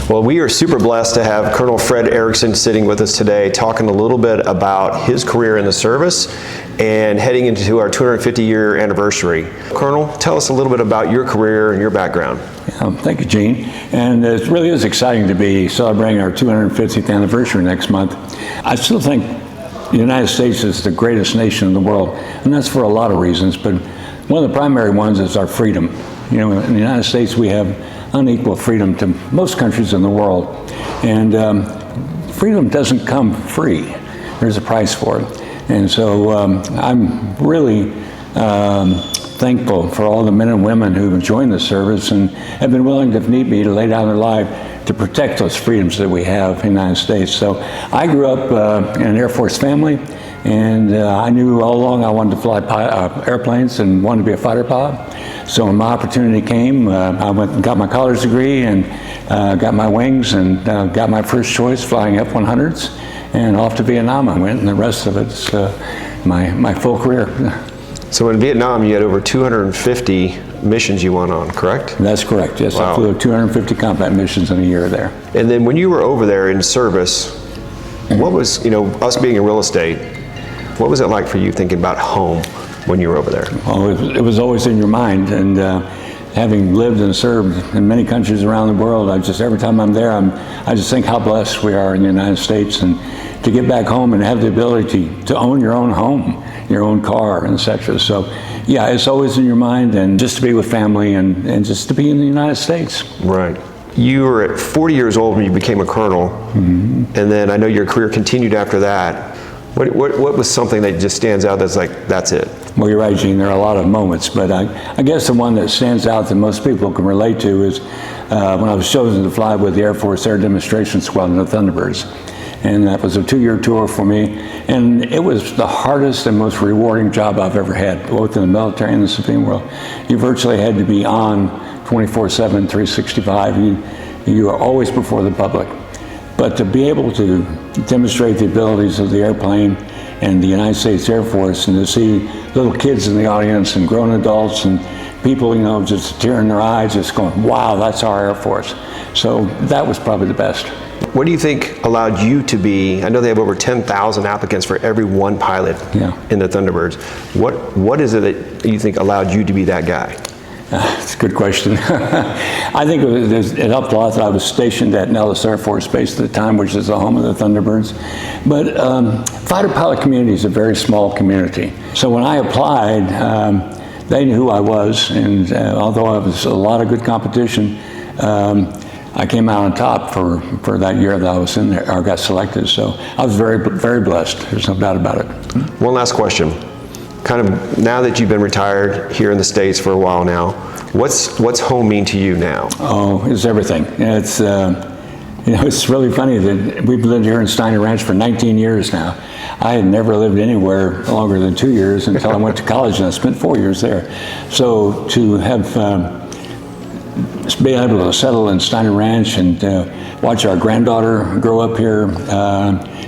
Well, we are super blessed to have Colonel Fred Erickson sitting with us today, talking a little bit about his career in the service and heading into our 250-year anniversary. Colonel, tell us a little bit about your career and your background. Thank you, Gene. And it really is exciting to be celebrating our 250th anniversary next month. I still think the United States is the greatest nation in the world, and that's for a lot of reasons, but one of the primary ones is our freedom. You know, in the United States we have unequal freedom to most countries in the world, and freedom doesn't come free. There's a price for it. And so I'm really thankful for all the men and women who have joined the service and have been willing, if need be, to lay down their life to protect those freedoms that we have in the United States. So I grew up in an Air Force family, and I knew all along I wanted to fly airplanes and wanted to be a fighter pilot. So when my opportunity came, I went and got my college degree and got my wings and got my first choice flying F-100s, and off to Vietnam I went, and the rest of it's my full career. So in Vietnam you had over 250 missions you went on, correct? That's correct, yes. Wow. I flew 250 combat missions in a year there. And then when you were over there in service, what was, you know, us being in real estate, what was it like for you thinking about home when you were over there? Oh, it was always in your mind, and having lived and served in many countries around the world, every time I'm there, I just think how blessed we are in the United States, and to get back home and have the ability to own your own home, your own car, etc. So yeah, it's always in your mind, and just to be with family and just to be in the United States. Right. You were at 40 years old when you became a colonel, and then I know your career continued after that. What was something that just stands out that's like, that's it? Well, you're right, Gene, there are a lot of moments, but I guess the one that stands out that most people can relate to is when I was chosen to fly with the Air Force Air Demonstration Squadron, the Thunderbirds. And that was a 2-year tour for me, and it was the hardest and most rewarding job I've ever had, both in the military and the civilian world. You virtually had to be on 24/7, 365. You are always before the public. But to be able to demonstrate the abilities of the airplane and the United States Air Force, and to see little kids in the audience and grown adults and people, you know, just tearing their eyes, just going, wow, that's our Air Force. So that was probably the best. What do you think allowed you to be, I know they have over 10,000 applicants for every one pilot in the Thunderbirds. What is it that you think allowed you to be that guy? It's a good question. I think it helped a lot that I was stationed at Nellis Air Force Base at the time, which is the home of the Thunderbirds. But fighter pilot community is a very small community. So when I applied, they knew who I was, and although I was a lot of good competition, I came out on top for that year that I was in there, or got selected. So I was very, very blessed. There's no doubt about it. One last question. Kind of now that you've been retired here in the States for a while now, what's home mean to you now? Oh, it's everything. It's you know, it's really funny that we've lived here in Steiner Ranch for 19 years now. I had never lived anywhere longer than 2 years until I went to college, and I spent 4 years there. So to have be able to settle in Steiner Ranch and watch our granddaughter grow up here.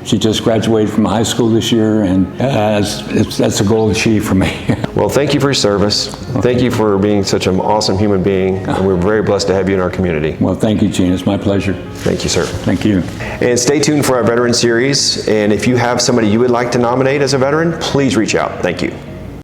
She just graduated from high school this year, and that's a goal achieved for me. Well, thank you for your service. Thank you for being such an awesome human being, and we're very blessed to have you in our community. Well, thank you, Gene. It's my pleasure. Thank you, sir. Thank you. And stay tuned for our veteran series, and if you have somebody you would like to nominate as a veteran, please reach out. Thank you.